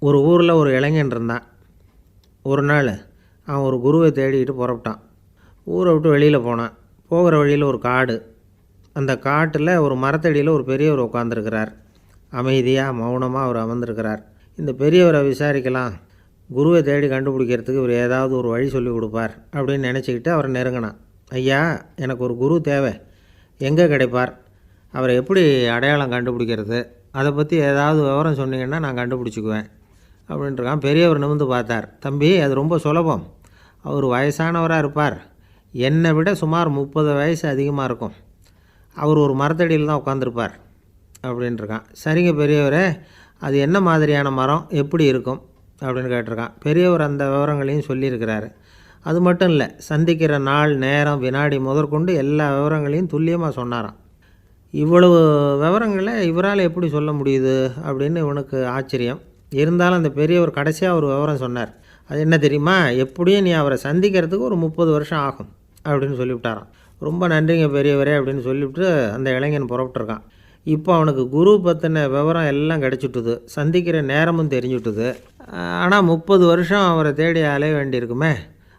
ஒரு ஊரில் ஒரு இளைஞன் இருந்தான். ஒரு நாள் அவன் ஒரு குருவை தேடிக்கிட்டு புறப்பட்டான். ஊரை விட்டு வெளியில் போனான். போகிற வழியில் ஒரு காடு. அந்த காட்டில் ஒரு மரத்தடியில் ஒரு பெரியவர் உட்காந்துருக்கிறார். அமைதியாக மௌனமாக அவர் அமர்ந்திருக்கிறார். இந்த பெரியவரை விசாரிக்கலாம், குருவை தேடி கண்டுபிடிக்கிறதுக்கு இவர் ஏதாவது ஒரு வழி சொல்லி கொடுப்பார் அப்படின்னு நினச்சிக்கிட்டு அவரை நெருங்கினான். ஐயா, எனக்கு ஒரு குரு தேவை, எங்கே கிடைப்பார், அவரை எப்படி அடையாளம் கண்டுபிடிக்கிறது, அதை பற்றி ஏதாவது விவரம் சொன்னீங்கன்னா நான் கண்டுபிடிச்சிக்குவேன் அப்படின்ட்டுருக்கான். பெரியவர் நிமிர்ந்து பார்த்தார். தம்பி, அது ரொம்ப சுலபம். அவர் வயசானவராக இருப்பார், என்னை விட சுமார் 30 வயசு அதிகமாக இருக்கும். அவர் ஒரு மரத்தடியில் தான் உட்காந்துருப்பார் அப்படின்ட்டுருக்கான். சரிங்க பெரியவரே, அது என்ன மாதிரியான மரம், எப்படி இருக்கும் அப்படின்னு கேட்டிருக்கான். பெரியவர் அந்த விவரங்களையும் சொல்லியிருக்கிறாரு. அது மட்டும் இல்லை, சந்திக்கிற நாள், நேரம், வினாடி முதற்கொண்டு எல்லா விவரங்களையும் துல்லியமாக சொன்னாராம். இவ்வளவு விவரங்களை இவரால் எப்படி சொல்ல முடியுது அப்படின்னு இவனுக்கு ஆச்சரியம். இருந்தாலும் அந்த பெரியவர் கடைசியாக ஒரு விவரம் சொன்னார். அது என்ன தெரியுமா, எப்படியும் நீ அவரை சந்திக்கிறதுக்கு ஒரு 30 வருஷம் ஆகும் அப்படின்னு சொல்லிவிட்டாராம். ரொம்ப நன்றிங்க பெரியவரே அப்படின்னு சொல்லிவிட்டு அந்த இளைஞன் புறப்பட்டுருக்கான். இப்போ அவனுக்கு குரு பற்றின விவரம் எல்லாம் கிடச்சிட்டுது, சந்திக்கிற நேரமும் தெரிஞ்சுட்டுது. ஆனால் 30 வருஷம் அவரை தேடி அலைய வேண்டியிருக்குமே.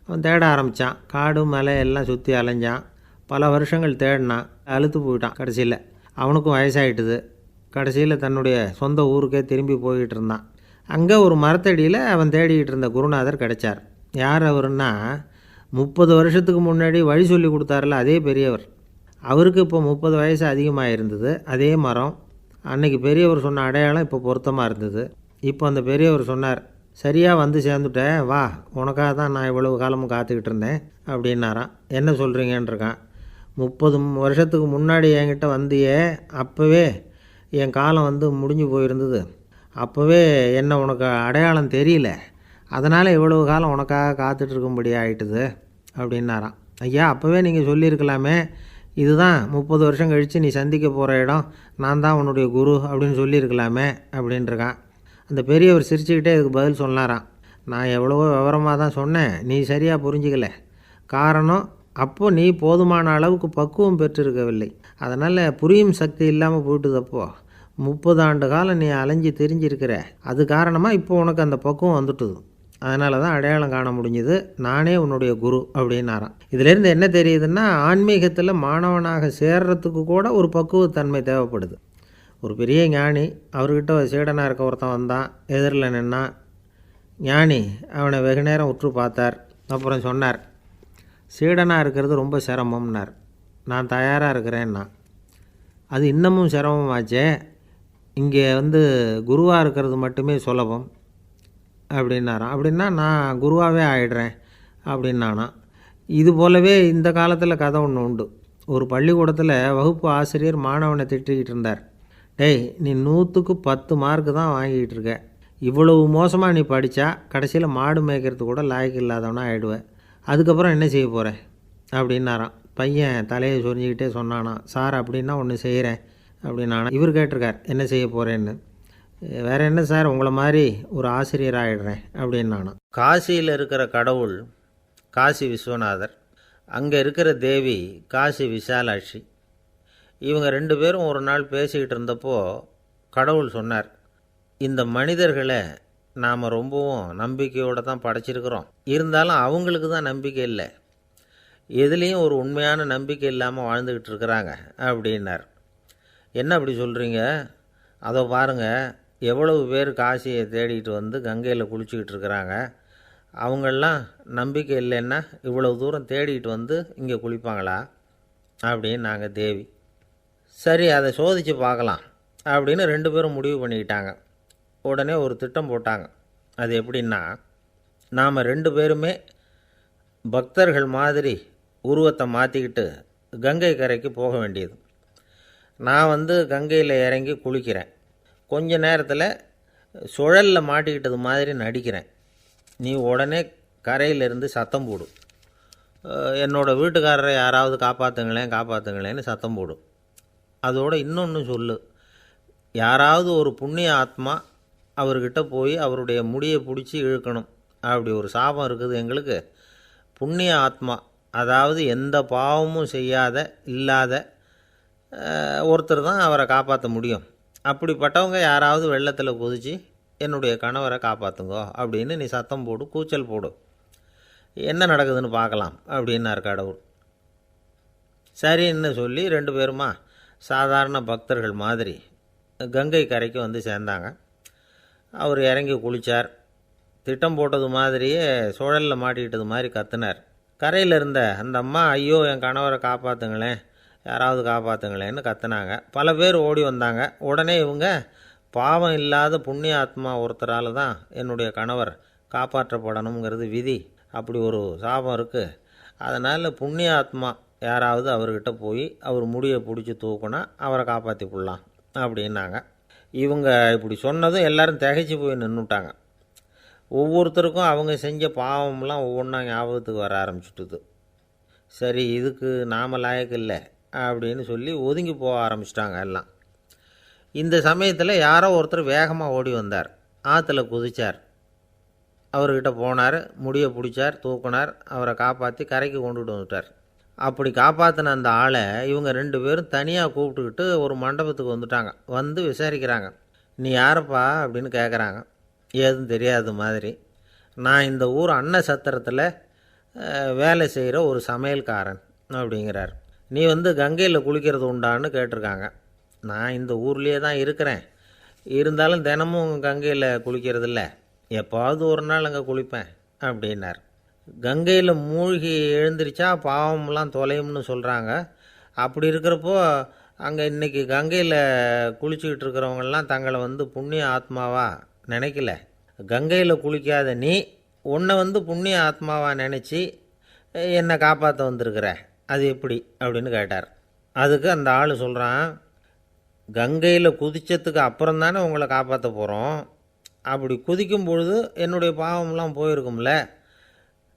அவன் தேட ஆரம்பித்தான். காடு மலை எல்லாம் சுற்றி அலைஞ்சான். பல வருஷங்கள் தேடினான். அழுத்து போயிட்டான். கடைசியில் அவனுக்கும் வயசாகிட்டுது. கடைசியில் தன்னுடைய சொந்த ஊருக்கே திரும்பி போய்கிட்டு இருந்தான். அங்கே ஒரு மரத்தடியில் அவன் தேடிக்கிட்டு இருந்த குருநாதர் கிடைச்சார். யார் அவருன்னா, 30 வருஷத்துக்கு முன்னாடி வழி சொல்லி கொடுத்தாரில்ல அதே பெரியவர். அவருக்கு இப்போ 30 வயசு அதிகமாக இருந்தது. அதே மரம். அன்னைக்கு பெரியவர் சொன்ன அடையாளம் இப்போ பொருத்தமாக இருந்தது. இப்போ அந்த பெரியவர் சொன்னார், சரியாக வந்து சேர்ந்துட்டேன், வா, உனக்காக தான் நான் இவ்வளவு காலமும் காத்துக்கிட்டு இருந்தேன் அப்படின்னாரான். என்ன சொல்கிறீங்கன்றிருக்கான். 30 வருஷத்துக்கு முன்னாடி என்கிட்ட வந்தியே, அப்போவே என் காலம் வந்து முடிஞ்சு போயிருந்தது. அப்போவே என்ன உனக்கு அடையாளம் தெரியல, அதனால் இவ்வளவு காலம் உனக்காக காத்துட்ருக்கும்படி ஆகிட்டுது அப்படின்னாரான். ஐயா, அப்போவே நீங்கள் சொல்லியிருக்கலாமே, இதுதான் 30 வருஷம் கழித்து நீ சந்திக்க போகிற இடம், நான் தான் உன்னுடைய குரு அப்படின்னு சொல்லியிருக்கலாமே அப்படின்ட்டுருக்கான். அந்த பெரியவர் சிரிச்சுக்கிட்டே இதுக்கு பதில் சொன்னாராம். நான் எவ்வளவோ விவரமாக தான் சொன்னேன், நீ சரியாக புரிஞ்சிக்கல. காரணம், அப்போது நீ போதுமான அளவுக்கு பக்குவம் பெற்றிருக்கவில்லை. அதனால் புரியும் சக்தி இல்லாமல் போயிட்டுது. அப்போது 30 ஆண்டு காலம் நீ அலைஞ்சி தெரிஞ்சிருக்கிற, அது காரணமாக இப்போ உனக்கு அந்த பக்குவம் வந்துட்டுது. அதனால தான் அடையாளம் காண முடிஞ்சுது, நானே உன்னுடைய குரு அப்படின்னாராம். இதிலேருந்து என்ன தெரியுதுன்னா, ஆன்மீகத்தில் மாணவனாக சேர்றதுக்கு கூட ஒரு பக்குவத்தன்மை தேவைப்படுது. ஒரு பெரிய ஞானி, அவர்கிட்ட சீடனாக இருக்க ஒருத்தன் வந்தான், எதிரில் நின்னான். ஞானி அவனை வெகு நேரம் உற்று பார்த்தார். அப்புறம் சொன்னார், சீடனாக இருக்கிறது ரொம்ப சிரமம்னார். நான் தயாராக இருக்கிறேன்னா. அது இன்னமும் சிரமமாச்சே, இங்கே குருவாக இருக்கிறது மட்டுமே சுலபம் அப்படின்னாராம். அப்படின்னா நான் குருவாகவே ஆகிடுறேன் அப்படின்னானா. இது போலவே இந்த காலத்தில் கதை ஒன்று உண்டு. ஒரு பள்ளிக்கூடத்தில் வகுப்பு ஆசிரியர் மாணவனை திட்டிக்கிட்டு இருந்தார். டேய், நீ 100க்கு 10 மார்க்கு தான் வாங்கிக்கிட்டு இருக்க, இவ்வளவு மோசமாக நீ படித்தா கடைசியில் மாடு மேய்க்கிறது கூட லாய்க்கு இல்லாதவனா ஆகிடுவேன், அதுக்கப்புறம் என்ன செய்ய போகிறேன் அப்படின்னாராம். பையன் தலையை சொரிஞ்சிக்கிட்டே சொன்னானா, சார் அப்படின்னா ஒன்று செய்கிறேன் அப்படின்னானா. இவர் கேட்டிருக்கார், என்ன செய்ய போகிறேன்னு. வேறு என்ன சார், உங்களை மாதிரி ஒரு ஆசிரியர் ஆகிடுறேன் அப்படின்னானா. காசியில் இருக்கிற கடவுள் காசி விஸ்வநாதர், அங்கே இருக்கிற தேவி காசி விசாலாட்சி. இவங்க 2 பேரும் ஒரு நாள் பேசிக்கிட்டு இருந்தப்போ கடவுள் சொன்னார், இந்த மனிதர்களை நாம் ரொம்பவும் நம்பிக்கையோடு தான் படைச்சிருக்கிறோம், இருந்தாலும் அவங்களுக்கு தான் நம்பிக்கை இல்லை, எதுலேயும் ஒரு உண்மையான நம்பிக்கை இல்லாமல் வாழ்ந்துக்கிட்டு இருக்கிறாங்க அப்படின்னார். என்ன அப்படி சொல்கிறீங்க, அதை பாருங்கள், எவ்வளவு பேர் காசியை தேடிட்டு கங்கையில் குளிச்சுக்கிட்டு இருக்கிறாங்க, அவங்களெலாம் நம்பிக்கை இல்லைன்னா இவ்வளவு தூரம் தேடிட்டு இங்கே குளிப்பாங்களா அப்படின்னு நாங்கள் தேவி. சரி, அதை சோதித்து பார்க்கலாம் அப்படின்னு 2 பேரும் முடிவு பண்ணிக்கிட்டாங்க. உடனே ஒரு திட்டம் போட்டாங்க. அது எப்படின்னா, நாம் 2 பேருமே பக்தர்கள் மாதிரி உருவத்தை மாற்றிக்கிட்டு கங்கை கரைக்கு போக வேண்டியது. நான் கங்கையில் இறங்கி குளிக்கிறேன், கொஞ்ச நேரத்தில் சுழலில் மாட்டிக்கிட்டது மாதிரி நடிக்கிறேன். நீ உடனே கரையிலேருந்து சத்தம் போடும், என்னோடய வீட்டுக்காரரை யாராவது காப்பாற்றுங்களேன்னு சத்தம் போடும். அதோடு இன்னொன்று சொல்லு, யாராவது ஒரு புண்ணிய ஆத்மா அவர்கிட்ட போய் அவருடைய முடியை பிடிச்சி இழுக்கணும், அப்படி ஒரு சாபம் இருக்குது எங்களுக்கு. புண்ணிய ஆத்மா, அதாவது எந்த பாவமும் செய்யாத இல்லாத ஒருத்தர் தான் அவரை காப்பாற்ற முடியும். அப்படிப்பட்டவங்க யாராவது வெள்ளத்தில் குதித்து என்னுடைய கணவரை காப்பாற்றுங்கோ அப்படின்னு நீ சத்தம் போடு, கூச்சல் போடு, என்ன நடக்குதுன்னு பார்க்கலாம் அப்படின்னார் கடவுள். சரின்னு சொல்லி 2 பேருமா சாதாரண பக்தர்கள் மாதிரி கங்கை கரைக்கு வந்து சேர்ந்தாங்க. அவர் இறங்கி குளித்தார். திட்டம் போட்டது மாதிரியே சுழலில் மாட்டிக்கிட்டது மாதிரி கத்துனார். கரையில் இருந்த அந்த அம்மா, ஐயோ என் கணவரை காப்பாற்றுங்களேன், யாராவது காப்பாற்றுங்களேன்னு கத்துனாங்க. பல பேர் ஓடி வந்தாங்க. உடனே இவங்க, பாவம் இல்லாத புண்ணிய ஆத்மா ஒருத்தரால் தான் என்னுடைய கணவர் காப்பாற்றப்படணுங்கிறது விதி, அப்படி ஒரு சாபம் இருக்குது, அதனால் புண்ணிய ஆத்மா யாராவது அவர்கிட்ட போய் அவர் முடியை பிடிச்சி தூக்குனா அவரை காப்பாற்றி போடலாம் அப்படின்னாங்க. இவங்க இப்படி சொன்னதும் எல்லோரும் திகைச்சு போய் நின்றுட்டாங்க. ஒவ்வொருத்தருக்கும் அவங்க செஞ்ச பாவம்லாம் ஒவ்வொன்றா ஞாபகத்துக்கு வர ஆரம்பிச்சுட்டுது. சரி, இதுக்கு நாம லாயக்கு இல்லை அப்படின்னு சொல்லி ஒதுங்கி போக ஆரம்பிச்சிட்டாங்க எல்லாம். இந்த சமயத்தில் யாரோ ஒருத்தர் வேகமாக ஓடி வந்தார். ஆற்றுல குதித்தார். அவர்கிட்ட போனார், முடியை பிடிச்சார், தூக்குனார், அவரை காப்பாற்றி கரைக்கு கொண்டுட்டு வந்துட்டார். அப்படி காப்பாற்றின அந்த ஆளை இவங்க 2 பேரும் தனியாக கூப்பிட்டுக்கிட்டு ஒரு மண்டபத்துக்கு வந்துட்டாங்க. வந்து விசாரிக்கிறாங்க. நீ யாரப்பா அப்படின்னு கேட்குறாங்க. ஏதும் தெரியாத மாதிரி. நான் இந்த ஊர் அன்ன சத்திரத்தில் வேலை செய்கிற ஒரு சமையல்காரன் அப்படிங்கிறார். நீ வந்து கங்கையில் குளிக்கிறது உண்டான்னு கேட்டிருக்காங்க. நான் இந்த ஊர்லேயே தான் இருக்கிறேன், இருந்தாலும் தினமும் கங்கையில் குளிக்கிறது இல்லை, எப்போவாவது ஒரு நாள் அங்கே குளிப்பேன் அப்படின்னார். கங்கையில் மூழ்கி எழுந்திரிச்சா பாவம்லாம் தொலையும்னு சொல்கிறாங்க. அப்படி இருக்கிறப்போ அங்கே இன்றைக்கி கங்கையில் குளிச்சுக்கிட்டு இருக்கிறவங்கெல்லாம் தங்களை வந்து புண்ணிய ஆத்மாவா நினைக்கல. கங்கையில் குளிக்காத நீ உன்னை வந்து புண்ணிய ஆத்மாவாக நினச்சி என்னை காப்பாற்ற வந்திருக்கிற, அது எப்படி அப்படின்னு கேட்டார். அதுக்கு அந்த ஆள் சொல்கிறான், கங்கையில் குதித்ததுக்கு அப்புறம் தானே உங்களை காப்பாற்ற போகிறோம், அப்படி குதிக்கும் பொழுது என்னுடைய பாவம்லாம் போயிருக்கும்ல,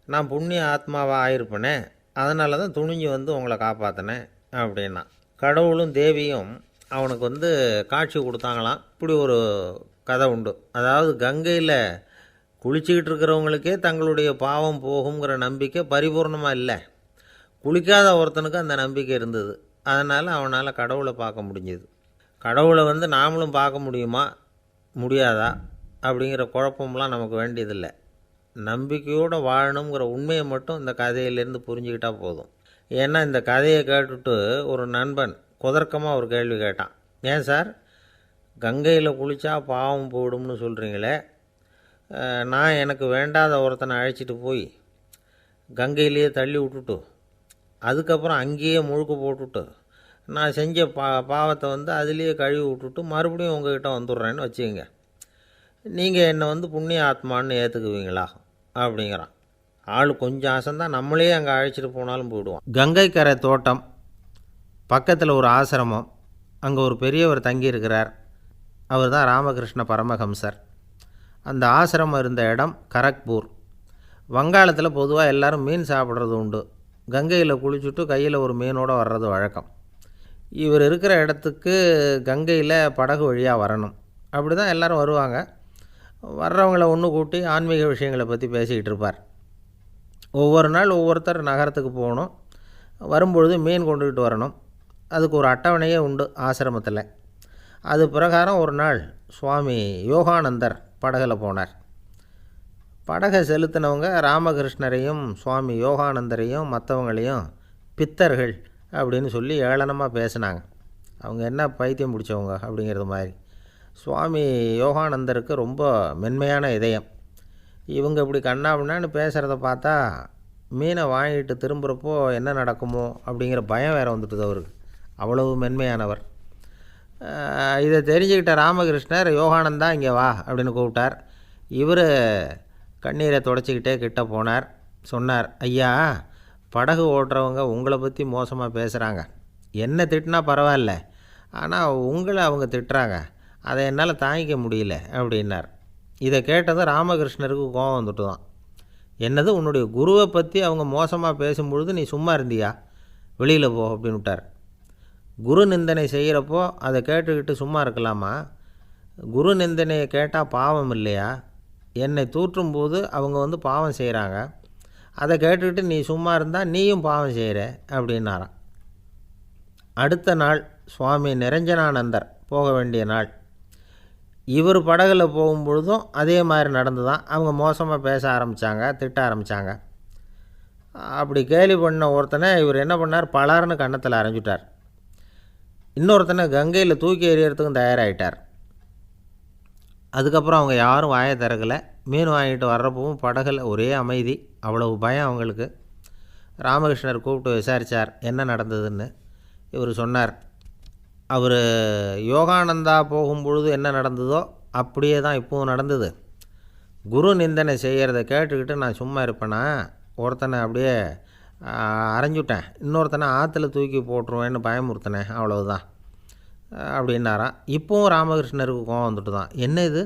நான் புண்ணிய ஆத்மாவாக ஆயிருப்பேனே, அதனால தான் துணிஞ்சு வந்து உங்களை காப்பாற்றினேன் அப்படின்னா. கடவுளும் தேவியும் அவனுக்கு வந்து காட்சி கொடுத்தாங்களாம். இப்படி ஒரு கதை உண்டு. அதாவது கங்கையில் குளிச்சுக்கிட்டு இருக்கிறவங்களுக்கே தங்களுடைய பாவம் போகுங்கிற நம்பிக்கை பரிபூர்ணமாக இல்லை. குளிக்காத ஒருத்தனுக்கு அந்த நம்பிக்கை இருந்தது. அதனால் அவனால் கடவுளை பார்க்க முடிஞ்சுது. கடவுளை வந்து நாமளும் பார்க்க முடியுமா முடியாதா அப்படிங்கிற குழப்பம்லாம் நமக்கு வேண்டியதில்லை. நம்பிக்கையோடு வாழணுங்கிற உண்மையை மட்டும் இந்த கதையிலேருந்து புரிஞ்சுக்கிட்டால் போதும். ஏன்னா இந்த கதையை கேட்டுட்டு ஒரு நண்பன் குதர்க்கமாக ஒரு கேள்வி கேட்டான். ஏன் சார், கங்கையில் குளித்தா பாவம் போயிடும்னு சொல்கிறீங்களே, நான் எனக்கு வேண்டாத ஒருத்தனை அழைச்சிட்டு போய் கங்கையிலேயே தள்ளி விட்டுட்டு அதுக்கப்புறம் அங்கேயே முழுக்க போட்டுட்டு நான் செஞ்ச பாவத்தை வந்து அதுலேயே கழுவி விட்டுட்டு மறுபடியும் உங்ககிட்ட வந்துடுறேன்னு வச்சுக்கோங்க, நீங்கள் என்னை வந்து புண்ணிய ஆத்மான்னு ஏற்றுக்குவீங்களா அப்படிங்கிறான். ஆள் கொஞ்சம் ஆசைந்தான், நம்மளே அங்கே அழைச்சிட்டு போனாலும் போயிடுவான். கங்கை கரை தோட்டம் பக்கத்தில் ஒரு ஆசிரமம், அங்கே ஒரு பெரியவர் தங்கியிருக்கிறார். அவர் தான் ராமகிருஷ்ண பரமஹம்சர். அந்த ஆசிரமம் இருந்த இடம் கரக்பூர். வங்காளத்தில் பொதுவாக எல்லோரும் மீன் சாப்பிட்றது உண்டு. கங்கையில் குளிச்சுட்டு கையில் ஒரு மீனோடு வர்றது வழக்கம். இவர் இருக்கிற இடத்துக்கு கங்கையில் படகு வழியாக வரணும். அப்படி தான் எல்லோரும் வருவாங்க. வர்றவங்கள ஒன்று கூட்டி ஆன்மீக விஷயங்களை பற்றி பேசிக்கிட்டு இருப்பார். ஒவ்வொரு நாள் ஒவ்வொருத்தர் நகரத்துக்கு போகணும், வரும்பொழுது மீன் கொண்டுக்கிட்டு வரணும். அதுக்கு ஒரு அட்டவணையே உண்டு ஆசிரமத்தில். அது பிரகாரம் ஒரு நாள் சுவாமி யோகானந்தர் படகில் போனார். படகை செலுத்தினவங்க ராமகிருஷ்ணரையும் சுவாமி யோகானந்தரையும் மற்றவங்களையும் பித்தர்கள் அப்படின்னு சொல்லி ஏளனமாக பேசினாங்க. அவங்க என்ன பைத்தியம் பிடிச்சவங்க அப்படிங்கிறது மாதிரி. சுவாமி யோகானந்தருக்கு ரொம்ப மென்மையான இதயம். இவங்க இப்படி கண்ணாபின்னான்னு பேசுகிறத பார்த்தா மீனை வாங்கிட்டு திரும்புகிறப்போ என்ன நடக்குமோ அப்படிங்கிற பயம் வேறு வந்துட்டுது அவருக்கு. அவ்வளவு மென்மையானவர். இதை தெரிஞ்சுக்கிட்ட ராமகிருஷ்ணர், யோகானந்தா இங்கே வா அப்படின்னு கூப்பிட்டார். இவர் கண்ணீரை தொடச்சிக்கிட்டே கிட்ட போனார். சொன்னார், ஐயா, படகு ஓட்டுறவங்க உங்களை பற்றி மோசமாக பேசுகிறாங்க. என்ன திட்டினா பரவாயில்ல, ஆனால் உங்களை அவங்க திட்டுறாங்க, அதை என்னால் தாங்கிக்க முடியல அப்படின்னார். இதை கேட்டதும் ராமகிருஷ்ணருக்கு கோபம் வந்துட்டு தான். என்னது, உன்னுடைய குருவை பற்றி அவங்க மோசமாக பேசும்பொழுது நீ சும்மா இருந்தியா, வெளியில் போ அப்படின்னு விட்டார். குரு நிந்தனை செய்கிறப்போ அதை கேட்டுக்கிட்டு சும்மா இருக்கலாமா? குரு நிந்தனையை கேட்டால் பாவம் இல்லையா? என்னை தூற்றும்போது அவங்க வந்து பாவம் செய்கிறாங்க, அதை கேட்டுக்கிட்டு நீ சும்மா இருந்தால் நீயும் பாவம் செய்கிற அப்படின்னாராம். அடுத்த நாள் சுவாமி நிரஞ்சனானந்தர் போக வேண்டிய நாள். இவர் படகுல போகும்பொழுதும் அதே மாதிரி நடந்து தான். அவங்க மோசமாக பேச ஆரம்பித்தாங்க, திட்ட ஆரம்பித்தாங்க. அப்படி கேலி பண்ண ஒருத்தனை இவர் என்ன பண்ணார், பலார்னு கன்னத்தில் அரைஞ்சிட்டார். இன்னொருத்தனை கங்கையில் தூக்கி எறியறதுக்கும் தயாராகிட்டார். அதுக்கப்புறம் அவங்க யாரும் வாயை திறக்கலை. மீன் வாங்கிட்டு வர்றப்பவும் படகுல ஒரே அமைதி. அவ்வளவு பயம் அவங்களுக்கு. ராமகிருஷ்ணர் கூப்பிட்டு விசாரித்தார் என்ன நடந்ததுன்னு. இவர் சொன்னார், அவர் யோகானந்தா போகும்பொழுது என்ன நடந்ததோ அப்படியே தான் இப்போவும் நடந்தது. குரு நிந்தனை செய்கிறத கேட்டுக்கிட்டு நான் சும்மா இருப்பேனா, ஒருத்தனை அப்படியே அரைஞ்சுட்டேன், இன்னொருத்தனை ஆற்றுல தூக்கி போட்டுருவேன்னு பயமுறுத்தினேன், அவ்வளவுதான் அப்படின்னாராம். இப்போவும் ராமகிருஷ்ணருக்கு கோபம் வந்துட்டு தான். என்ன இது,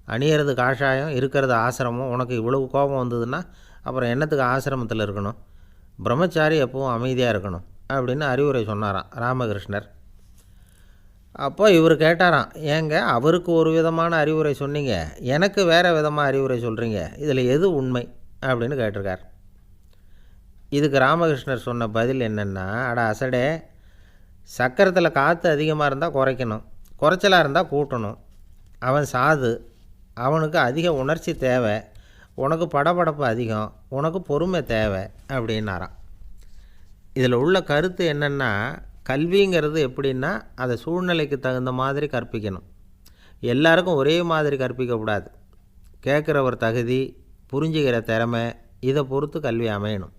அணியறது காஷாயம், இருக்கிறது ஆசிரமம், உனக்கு இவ்வளவு கோபம் வந்ததுன்னா அப்புறம் என்னத்துக்கு ஆசிரமத்தில் இருக்கணும், பிரம்மச்சாரி எப்பவும் அமைதியாக இருக்கணும் அப்படின்னு அறிவுரை சொன்னாராம் ராமகிருஷ்ணர். அப்போ இவர் கேட்டாராம், ஏங்க அவருக்கு ஒரு விதமான அறிவுரை சொன்னீங்க, எனக்கு வேறு விதமாக அறிவுரை சொல்கிறீங்க, இதில் எது உண்மை அப்படின்னு கேட்டிருக்கார். இதுக்கு ராமகிருஷ்ணர் சொன்ன பதில் என்னென்னா, அட அசடே, சக்கரத்தில் காற்று அதிகமாக இருந்தால் குறைக்கணும், குறைச்சலாக இருந்தால் கூட்டணும். அவன் சாது, அவனுக்கு அதிக உணர்ச்சி தேவை, உனக்கு படபடப்பு அதிகம், உனக்கு பொறுமை தேவை அப்படின்னாராம். இதில் உள்ள கருத்து என்னென்னா, கல்விங்கிறது எப்படின்னா அதை சூழ்நிலைக்கு தகுந்த மாதிரி கற்பிக்கணும். எல்லாருக்கும் ஒரே மாதிரி கற்பிக்கக்கூடாது. கேட்குறவர் தகுதி, புரிஞ்சுக்கிற திறமை, இதை பொறுத்து கல்வி அமையணும்.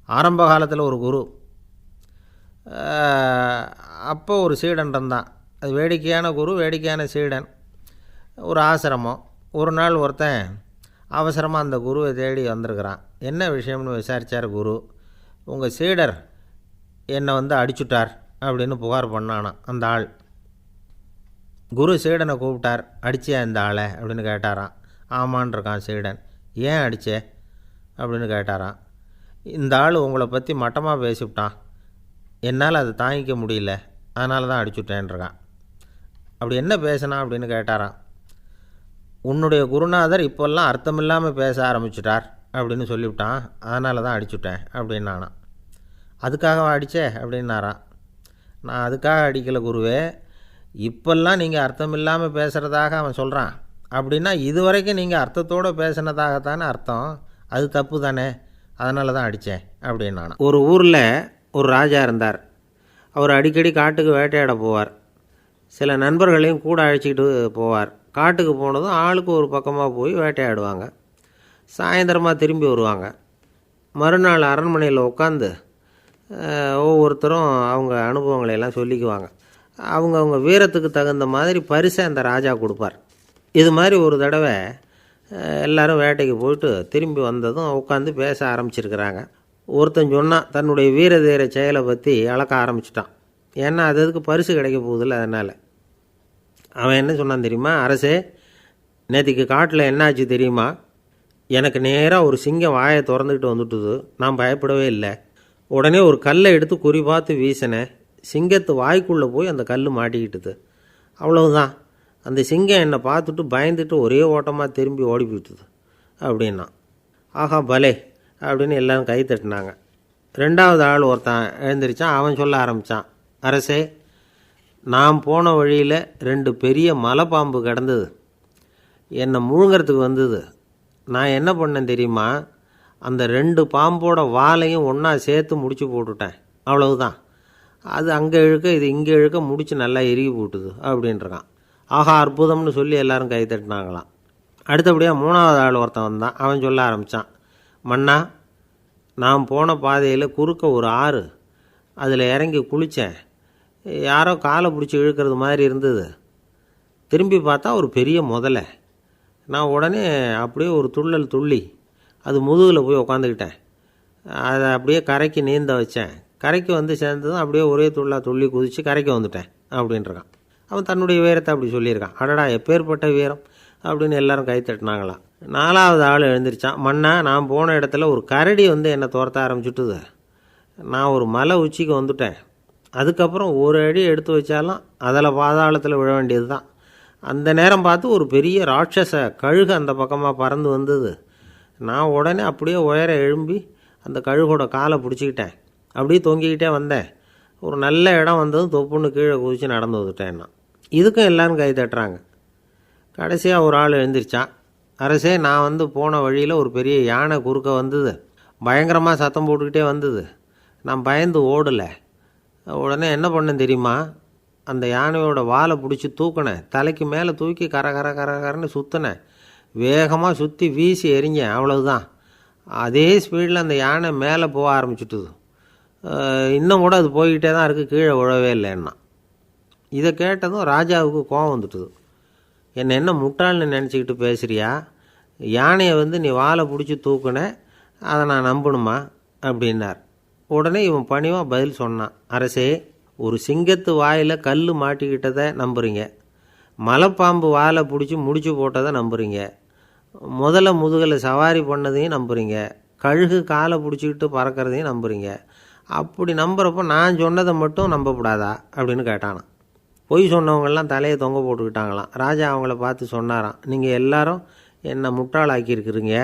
ஆரம்ப காலத்தில் ஒரு குரு, அப்போ ஒரு சீடன் இருந்தான். அது வேடிக்கையான குரு, வேடிக்கையான சீடன். ஒரு ஆசிரமம். ஒரு நாள் ஒருத்தன் அவசரமாக அந்த குருவை தேடி வந்திருக்கிறான். என்ன விஷயம்னு விசாரித்தார் குரு. உங்கள் சீடர் என்னை அடிச்சுட்டார் அப்படின்னு புகார் பண்ணானா அந்த ஆள். குரு சீடனை கூப்பிட்டார். அடிச்சியா இந்த ஆளை அப்படின்னு கேட்டாரான். ஆமான் இருக்கான் சீடன். ஏன் அடித்தே அப்படின்னு கேட்டாரான். இந்த ஆள் உங்களை பற்றி மட்டமாக பேசிவிட்டான், என்னால் அதை தாங்கிக்க முடியல, அதனால தான் அடிச்சுட்டேன்ருக்கான். அப்படி என்ன பேசினா அப்படின்னு கேட்டாரான். உன்னுடைய குருநாதர் இப்போல்லாம் அர்த்தமில்லாமல் பேச ஆரம்பிச்சிட்டார் அப்படின்னு சொல்லிவிட்டான், அதனால தான் அடிச்சுட்டேன் அப்படின்னானா. அதுக்காக அடித்தே அப்படின்னாரான். நான் அதுக்காக அடிக்கலை குருவே, இப்போல்லாம் நீங்கள் அர்த்தமில்லாமல் பேசுகிறதாக அவன் சொல்கிறான், அப்படின்னா இதுவரைக்கும் நீங்கள் அர்த்தத்தோடு பேசினதாகத்தானே அர்த்தம், அது தப்பு தானே, அதனால தான் அடித்தேன் அப்படின்னானா. ஒரு ஊரில் ஒரு ராஜா இருந்தார். அவர் அடிக்கடி காட்டுக்கு வேட்டையாட போவார். சில நண்பர்களையும் கூட அழைச்சிக்கிட்டு போவார். காட்டுக்கு போனதும் ஆளுக்கு ஒரு பக்கமாக போய் வேட்டையாடுவாங்க. சாயந்தரமாக திரும்பி வருவாங்க. மறுநாள் அரண்மனையில் உட்காந்து ஒவ்வொருத்தரும் அவங்க அனுபவங்களையெல்லாம் சொல்லிக்குவாங்க. அவங்கவுங்க வீரத்துக்கு தகுந்த மாதிரி பரிசை அந்த ராஜா கொடுப்பார். இது மாதிரி ஒரு தடவை எல்லோரும் வேட்டைக்கு போயிட்டு திரும்பி வந்ததும் உட்காந்து பேச ஆரம்பிச்சிருக்கிறாங்க. ஒருத்தன் சொன்னான், தன்னுடைய வீர தீர செயலை பற்றி அளக்க ஆரம்பிச்சிட்டான். ஏன்னா அது அதுக்கு பரிசு கிடைக்க போகுதில்ல, அதனால். அவன் என்ன சொன்னான் தெரியுமா? அரசே, நேற்றுக்கு காட்டில் என்னாச்சு தெரியுமா? எனக்கு நேராக ஒரு சிங்கம் வாயை திறந்துக்கிட்டு வந்துட்டுது. நான் பயப்படவே இல்லை. உடனே ஒரு கல்லை எடுத்து குறி பார்த்து வீசினேன். சிங்கத்து வாய்க்குள்ளே போய் அந்த கல் மாட்டிக்கிட்டுது. அவ்வளவுதான். அந்த சிங்கம் என்னை பார்த்துட்டு பயந்துட்டு ஒரே ஓட்டமாக திரும்பி ஓடி போயிட்டுது அப்படின்னா. ஆஹா பலே அப்படின்னு எல்லோரும் கை தட்டினாங்க. ரெண்டாவது ஆள் ஒருத்தன் எழுந்திரிச்சான். அவன் சொல்ல ஆரம்பித்தான், அரசே, நான் போன வழியில் 2 பெரிய மலைப்பாம்பு கிடந்தது, என்னை முழுங்கிறதுக்கு வந்தது. நான் என்ன பண்ணேன் தெரியுமா? அந்த 2 பாம்போட வாலையும் ஒன்றா சேர்த்து முடிச்சு போட்டுட்டேன். அவ்வளவுதான். அது அங்கே இழுக்க இது இங்கே இழுக்க முடிச்சு நல்லா இறுகி போட்டுது அப்படின்றான். ஆஹா அற்புதம்னு சொல்லி எல்லாரும் கை தட்டினாங்களாம். அடுத்தபடியாக 3வது ஆள் ஒருத்தன் வந்தான். அவன் சொல்ல ஆரம்பித்தான், மன்னா, நான் போன பாதையில் குறுக்க ஒரு ஆறு, அதில் இறங்கி குளித்தேன். யாரோ காலை பிடிச்சி இழுக்கிறது மாதிரி இருந்தது. திரும்பி பார்த்தா ஒரு பெரிய முதலை. நான் உடனே அப்படியே ஒரு துள்ளல் துள்ளி அது முதுகில் போய் உக்காந்துக்கிட்டேன். அதை அப்படியே கரைக்கு நீந்த வச்சேன். கரைக்கு வந்து சேர்ந்ததும் அப்படியே ஒரே துள்ளி குதித்து கரைக்கு வந்துட்டேன் அப்படின்றான். அவன் தன்னுடைய வீரத்தை அப்படி சொல்லியிருக்கான். அடடா எப்பேற்பட்ட வீரம் அப்படின்னு எல்லாரும் கை தட்டினாங்களாம். 4வது ஆள் எழுந்திரிச்சான். மன்னா, நான் போன இடத்துல ஒரு கரடி என்னை துரத்த ஆரம்பிச்சுட்டுது. நான் ஒரு மலை உச்சிக்கு வந்துட்டேன். அதுக்கப்புறம் ஒரு அடி எடுத்து வச்சாலும் அதில் பாதாளத்தில் விழ வேண்டியது தான். அந்த நேரம் பார்த்து ஒரு பெரிய ராட்சச கழுகு அந்த பக்கமாக பறந்து வந்தது. நான் உடனே அப்படியே உயர எழும்பி அந்த கழுகோட காலை பிடிச்சிக்கிட்டேன். அப்படியே தொங்கிக்கிட்டே வந்தேன். ஒரு நல்ல இடம் வந்ததும் தொப்புன்னு கீழே குதித்து நடந்து வந்துட்டேன். இதுக்கும் எல்லோரும் கை தட்டுறாங்க. கடைசியாக ஒரு ஆள் எழுந்திரிச்சான். அரசே, நான் போன வழியில் ஒரு பெரிய யானை குறுக்க வந்தது, பயங்கரமாக சத்தம் போட்டுக்கிட்டே வந்தது. நான் பயந்து ஓடலை. உடனே என்ன பண்ணேன் தெரியுமா? அந்த யானையோட வாலை பிடிச்சி தூக்கினேன், தலைக்கு மேலே தூக்கி கரன்னு சுற்றினேன், வேகமாக சுற்றி வீசி எறிஞ்சேன், அவ்வளவுதான். அதே ஸ்பீடில் அந்த யானை மேலே போக ஆரம்பிச்சுட்டுது. இன்னும் கூட அது போய்கிட்டே தான் இருக்குது, கீழே விழவே இல்லைன்னா. இதை கேட்டதும் ராஜாவுக்கு கோபம் வந்துட்டுது. என்ன முட்டாள்னு நினச்சிக்கிட்டு பேசுகிறியா? யானையை நீ வாலை பிடிச்சி தூக்குன, அதை நான் நம்பணுமா அப்படின்னார். உடனே இவன் பணிவாக பதில் சொன்னான். அரசே, ஒரு சிங்கத்து வாயில் கல் மாட்டிக்கிட்டதை நம்புறீங்க, மலைப்பாம்பு வாலை பிடிச்சி முடிச்சு போட்டதை நம்புறீங்க, முதல்ல முதுகில் சவாரி பண்ணதையும் நம்புறீங்க, கழுகு காலை பிடிச்சிக்கிட்டு பறக்கிறதையும் நம்புறீங்க. அப்படி நம்புறப்போ நான் சொன்னதை மட்டும் நம்பக்கூடாதா அப்படின்னு கேட்டானான். பொய் சொன்னவங்கெல்லாம் தலையை தொங்க போட்டுக்கிட்டாங்களாம். ராஜா அவங்கள பார்த்து சொன்னாராம், நீங்கள் எல்லாரும் என்னை முட்டாளாக்கியிருக்கிறீங்க.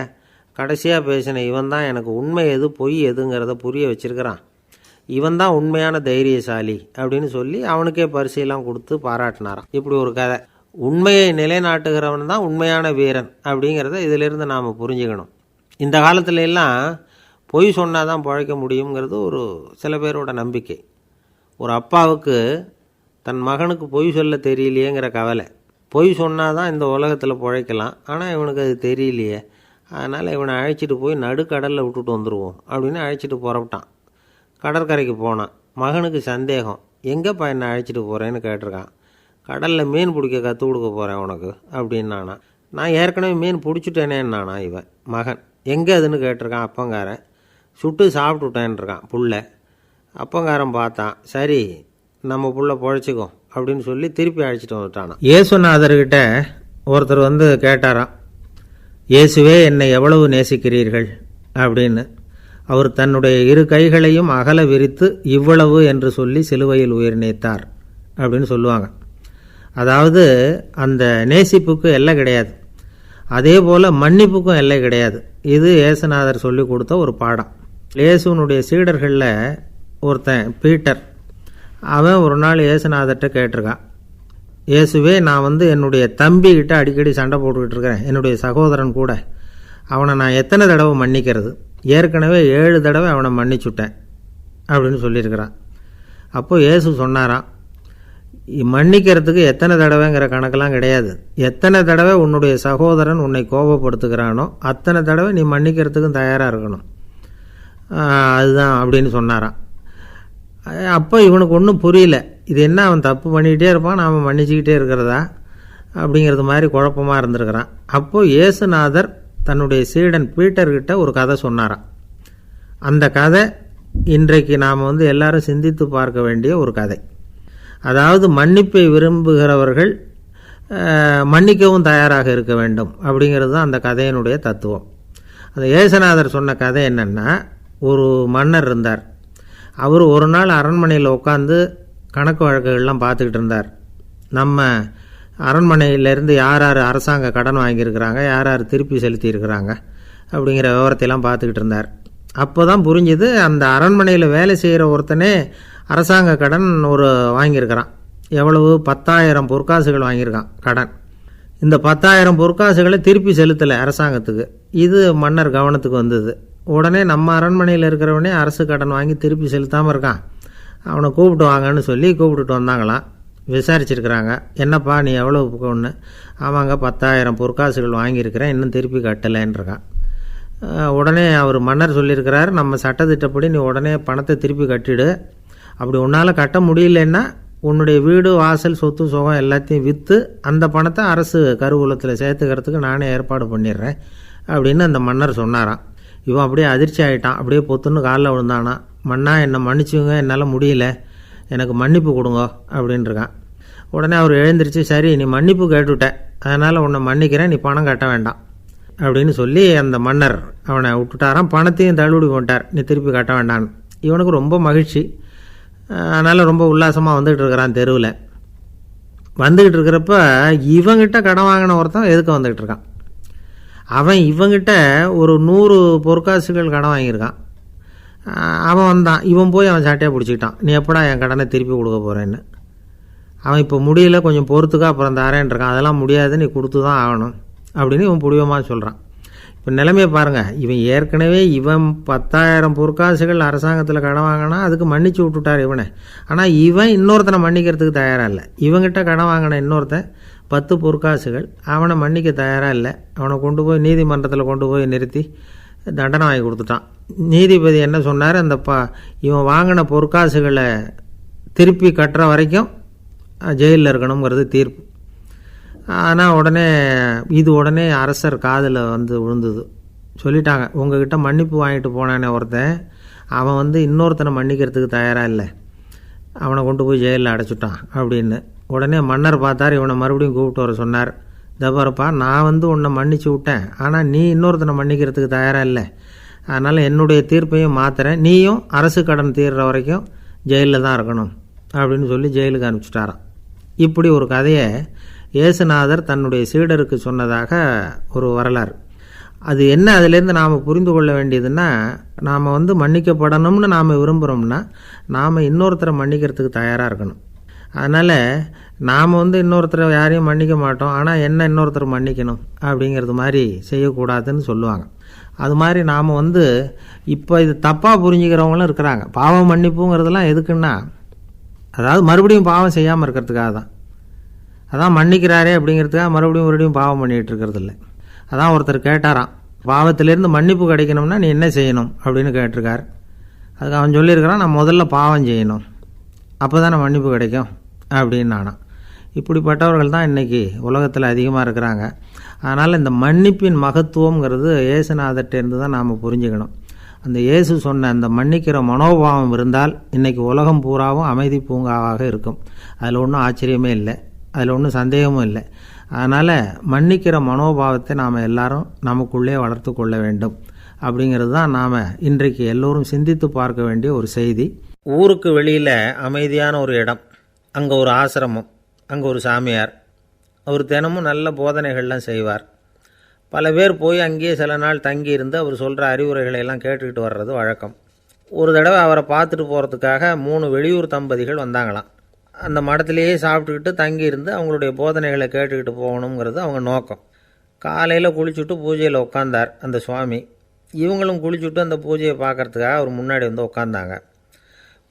கடைசியாக பேசின இவன் தான் எனக்கு உண்மை எது பொய் எதுங்கிறத புரிய வச்சிருக்கிறான். இவன் தான் உண்மையான தைரியசாலி அப்படின்னு சொல்லி அவனுக்கே பரிசையெல்லாம் கொடுத்து பாராட்டினாராம். இப்படி ஒரு கதை. உண்மையை நிலைநாட்டுகிறவன் தான் உண்மையான வீரன் அப்படிங்கிறத இதிலிருந்து நாம் புரிஞ்சுக்கணும். இந்த காலத்துல எல்லாம் பொய் சொன்னால் தான் பழைக்க முடியுங்கிறது ஒரு சில பேரோட நம்பிக்கை. ஒரு அப்பாவுக்கு தன் மகனுக்கு பொய் சொல்ல தெரியலையேங்கிற கவலை. பொய் சொன்னால் தான் இந்த உலகத்தில் பிழைக்கலாம், ஆனால் இவனுக்கு அது தெரியலையே, அதனால் இவனை அழைச்சிட்டு போய் நடுக்கடலில் விட்டுட்டு வந்துடுவோம் அப்படின்னு அழைச்சிட்டு புறப்பட்டான். கடற்கரைக்கு போனான். மகனுக்கு சந்தேகம், எங்கேப்பா என்னை அழைச்சிட்டு போகிறேன்னு கேட்டிருக்கான். கடலில் மீன் பிடிக்க கற்றுக் கொடுக்க போகிறேன் உனக்கு அப்படின்னானா. நான் ஏற்கனவே மீன் பிடிச்சிட்டேனேன்னானா இவன் மகன். எங்கே அதுன்னு கேட்டிருக்கான் அப்பங்காரன். சுட்டு சாப்பிட்டுட்டேன்ருக்கான் புள்ள. அப்பங்காரன் பார்த்தான், சரி நம்ம புள்ள பொழைச்சிக்கோ அப்படின்னு சொல்லி திருப்பி அழைச்சிட்டு வந்துட்டானா. இயேசுநாதர்கிட்ட ஒருத்தர் கேட்டாராம், இயேசுவே என்னை எவ்வளவு நேசிக்கிறீர்கள் அப்படின்னு. அவர் தன்னுடைய இரு கைகளையும் அகல விரித்து இவ்வளவு என்று சொல்லி சிலுவையில் உயிர் நீத்தார் அப்படின்னு சொல்லுவாங்க. அதாவது அந்த நேசிப்புக்கு எல்லை கிடையாது, அதே போல் மன்னிப்புக்கும் எல்லை கிடையாது. இது இயேசுநாதர் சொல்லி கொடுத்த ஒரு பாடம். இயேசுனுடைய சீடர்களில் ஒருத்தன் பீட்டர், அவன் ஒரு நாள் இயேசுநாதர்கிட்ட கேட்டிருக்கான், இயேசுவே நான் என்னுடைய தம்பிக்கிட்ட அடிக்கடி சண்டை போட்டுக்கிட்டு இருக்கிறேன், என்னுடைய சகோதரன் கூட, அவனை நான் எத்தனை தடவை மன்னிக்கிறது? ஏற்கனவே 7 தடவை அவனை மன்னிச்சுட்டேன் அப்படின்னு சொல்லியிருக்கிறான். அப்போது இயேசு சொன்னாராம், மன்னிக்கிறதுக்கு எத்தனை தடவைங்கிற கணக்கெல்லாம் கிடையாது, எத்தனை தடவை உன்னுடைய சகோதரன் உன்னை கோபப்படுத்துகிறானோ அத்தனை தடவை நீ மன்னிக்கிறதுக்கும் தயாராக இருக்கணும், அதுதான் அப்படின்னு சொன்னாராம். அப்போ இவனுக்கு ஒன்றும் புரியல, இது என்ன அவன் தப்பு பண்ணிக்கிட்டே இருப்பான், நாம் மன்னிச்சுக்கிட்டே இருக்கிறதா அப்படிங்கிறது மாதிரி குழப்பமாக இருந்திருக்கிறான். அப்போது இயேசுநாதர் தன்னுடைய சீடன் பீட்டர்கிட்ட ஒரு கதை சொன்னாராம். அந்த கதை இன்றைக்கு நாம் எல்லாரும் சிந்தித்து பார்க்க வேண்டிய ஒரு கதை. அதாவது மன்னிப்பை விரும்புகிறவர்கள் மன்னிக்கவும் தயாராக இருக்க வேண்டும் அப்படிங்கிறது தான் அந்த கதையினுடைய தத்துவம். அந்த இயேசுநாதர் சொன்ன கதை என்னென்னா, ஒரு மன்னர் இருந்தார். அவர் ஒரு நாள் அரண்மனையில் உட்காந்து கணக்கு வழக்குகள்லாம் பார்த்துக்கிட்டு இருந்தார். நம்ம அரண்மனையிலேருந்து யார் யார் அரசாங்க கடன் வாங்கியிருக்கிறாங்க, யார் யார் திருப்பி செலுத்தியிருக்கிறாங்க அப்படிங்கிற விவரத்தையெல்லாம் பார்த்துக்கிட்டு இருந்தார். அப்போ தான் புரிஞ்சுது, அந்த அரண்மனையில் வேலை செய்கிற ஒருத்தனே அரசாங்க கடன் வாங்கியிருக்கிறான். எவ்வளவு? 10,000 பொற்காசுகள் வாங்கியிருக்கான் கடன். இந்த 10,000 பொற்காசுகளை திருப்பி செலுத்தலை அரசாங்கத்துக்கு. இது மன்னர் கவனத்துக்கு வந்தது. உடனே நம்ம அரண்மனையில் இருக்கிறவனே அரசு கடன் வாங்கி திருப்பி செலுத்தாமல் இருக்கான், அவனை கூப்பிட்டு வாங்கன்னு சொல்லி கூப்பிட்டுட்டு வந்தாங்களாம். விசாரிச்சிருக்கிறாங்க, என்னப்பா நீ எவ்வளோ ஒன்று? ஆமாங்க 10,000 பொற்காசுகள் வாங்கியிருக்கிறேன், இன்னும் திருப்பி கட்டலைன்றிருக்கான். உடனே அவர் மன்னர் சொல்லியிருக்கிறார், நம்ம சட்டத்திட்டப்படி நீ உடனே பணத்தை திருப்பி கட்டிடு, அப்படி உன்னால் கட்ட முடியலன்னா உன்னுடைய வீடு வாசல் சொத்து சுகம் எல்லாத்தையும் விற்று அந்த பணத்தை அரசு கருவூலத்தில் சேர்த்துக்கிறதுக்கு நானே ஏற்பாடு பண்ணிடுறேன் அப்படின்னு அந்த மன்னர் சொன்னாராம். இவன் அப்படியே அதிர்ச்சி ஆகிட்டான், அப்படியே பொத்துன்னு காலில் விழுந்தானா. மன்னா என்னை மன்னிச்சுங்க, என்னால் முடியல, எனக்கு மன்னிப்பு கொடுங்க அப்படின்ட்டுருக்கான். உடனே அவர் எழுந்திரிச்சு, சரி நீ மன்னிப்பு கேட்டுவிட்ட, அதனால் உன்னை மன்னிக்கிறேன், நீ பணம் கட்ட வேண்டாம் அப்படின்னு சொல்லி அந்த மன்னர் அவனை விட்டுட்டாராம். பணத்தையும் தள்ளுபடி போட்டார், நீ திருப்பி கட்ட வேண்டான்னு. இவனுக்கு ரொம்ப மகிழ்ச்சி, அதனால் ரொம்ப உல்லாசமாக வந்துக்கிட்டு இருக்கிறான். தெருவில் வந்துக்கிட்டு இருக்கிறப்ப இவங்கிட்ட கடன் வாங்கின ஒருத்தன் எதுக்கு வந்துக்கிட்டு இருக்கான். அவன் இவங்கிட்ட ஒரு 100 பொற்காசுகள் கடன் வாங்கியிருக்கான். அவன் வந்தான், இவன் போய் அவன் சாட்டையாக பிடிச்சிக்கிட்டான், நீ எப்படா என் கடனை திருப்பி கொடுக்க போகிறேன்னு. அவன் இப்போ முடியல, கொஞ்சம் பொறுத்துக்கா, அப்புறம் தரேன் இருக்கான். அதெல்லாம் முடியாது, நீ கொடுத்து தான் ஆகணும் அப்படின்னு இவன் பிடிவமாக சொல்கிறான். இப்போ நிலைமையை பாருங்கள், இவன் ஏற்கனவே 10,000 பொற்காசுகள் அரசாங்கத்தில் கடன் வாங்கினா அதுக்கு மன்னிச்சு விட்டுட்டார் இவனை. ஆனால் இவன் இன்னொருத்தனை மன்னிக்கிறதுக்கு தயாராக இல்லை. இவங்கிட்ட கடன் வாங்கின இன்னொருத்தன் 10 பொற்காசுகள், அவனை மன்னிக்க தயாராக இல்லை. அவனை கொண்டு போய் நீதிமன்றத்தில் கொண்டு போய் நிறுத்தி தண்டனை வாங்கி கொடுத்துட்டான். நீதிபதி என்ன சொன்னார், அந்த இவன் வாங்கின பொற்காசுகளை திருப்பி கட்டுற வரைக்கும் ஜெயிலில் இருக்கணுங்கிறது தீர்ப்பு. ஆனால் உடனே அரசர் காதில் வந்து விழுந்தது. சொல்லிட்டாங்க, உங்ககிட்ட மன்னிப்பு வாங்கிட்டு போனானே ஒருத்தன், அவன் இன்னொருத்தனை மன்னிக்கிறதுக்கு தயாராக இல்லை, அவனை கொண்டு போய் ஜெயிலில் அடைச்சிட்டான் அப்படின்னு. உடனே மன்னர் பார்த்தார், இவனை மறுபடியும் கூப்பிட்டு வர சொன்னார். தபாரப்பா, நான் உன்னை மன்னிச்சு விட்டேன், ஆனால் நீ இன்னொருத்தனை மன்னிக்கிறதுக்கு தயாராக இல்லை, அதனால் என்னுடைய தீர்ப்பையும் மாற்றுறேன், நீயும் அரசு கடன் தீர்ற வரைக்கும் ஜெயிலில் தான் இருக்கணும் அப்படின்னு சொல்லி ஜெயிலுக்கு அனுப்பிச்சிட்டாராம். இப்படி ஒரு கதையை இயேசுநாதர் தன்னுடைய சீடருக்கு சொன்னதாக ஒரு வரலாறு. அது என்ன, அதிலேருந்து நாம் புரிந்து கொள்ள வேண்டியதுன்னா, நாம் மன்னிக்கப்படணும்னு நாம் விரும்புகிறோம்னா நாம் இன்னொருத்தரை மன்னிக்கிறதுக்கு தயாராக இருக்கணும். அதனால் நாம் இன்னொருத்தரை யாரையும் மன்னிக்க மாட்டோம், ஆனால் என்ன இன்னொருத்தரை மன்னிக்கணும் அப்படிங்கிறது மாதிரி செய்யக்கூடாதுன்னு சொல்லுவாங்க. அது மாதிரி நாம் இப்போ இது தப்பாக புரிஞ்சுக்கிறவங்களும் இருக்கிறாங்க. பாவம் மன்னிப்புங்கிறதுலாம் எதுக்குன்னா, அதாவது மறுபடியும் பாவம் செய்யாமல் இருக்கிறதுக்காக தான். அதான் மன்னிக்கிறாரே அப்படிங்கிறதுக்காக மறுபடியும் பாவம் பண்ணிகிட்டு இருக்கிறது இல்லை. அதான் ஒருத்தர் கேட்டாராம், பாவத்திலேருந்து மன்னிப்பு கிடைக்கணும்னா நீ என்ன செய்யணும் அப்படின்னு கேட்டிருக்கார். அதுக்கு அவன் சொல்லியிருக்கிறான், நான் முதல்ல பாவம் செய்யணும், அப்போ தானே மன்னிப்பு கிடைக்கும் அப்படின்னு நானாம். இப்படிப்பட்டவர்கள் தான் இன்றைக்கி உலகத்தில் அதிகமாக இருக்கிறாங்க. அதனால் இந்த மன்னிப்பின் மகத்துவங்கிறது இயேசுநாதர்கிட்டேருந்து தான் நாம் புரிஞ்சுக்கணும். அந்த இயேசு சொன்ன அந்த மன்னிக்கிற மனோபாவம் இருந்தால் இன்றைக்கி உலகம் பூராவும் அமைதி பூங்காவாக இருக்கும். அதில் ஒன்றும் ஆச்சரியமே இல்லை, அதில் ஒன்றும் சந்தேகமும் இல்லை. அதனால் மன்னிக்கிற மனோபாவத்தை நாம் எல்லாரும் நமக்குள்ளே வளர்த்து கொள்ள வேண்டும் அப்படிங்கிறது தான் நாம் இன்றைக்கு எல்லோரும் சிந்தித்து பார்க்க வேண்டிய ஒரு செய்தி. ஊருக்கு வெளியில் அமைதியான ஒரு இடம், அங்கே ஒரு ஆசிரமம், அங்கே ஒரு சாமியார், அவர் தினமும் நல்ல போதனைகள்லாம் செய்வார். பல பேர் போய் அங்கேயே சில நாள் தங்கி இருந்து அவர் சொல்கிற அறிவுரைகளை எல்லாம் கேட்டுக்கிட்டு வர்றது வழக்கம். ஒரு தடவை அவரை பார்த்துட்டு போகிறதுக்காக 3 வெளியூர் தம்பதிகள் வந்தாங்களாம். அந்த மடத்திலேயே சாப்பிட்டுக்கிட்டு தங்கியிருந்து அவங்களுடைய போதனைகளை கேட்டுக்கிட்டு போகணுங்கிறது அவங்க நோக்கம். காலையில் குளிச்சுட்டு பூஜையில் உட்காந்தார் அந்த சுவாமி. இவங்களும் குளிச்சுட்டு அந்த பூஜையை பார்க்குறதுக்காக அவர் முன்னாடி உட்காந்தாங்க.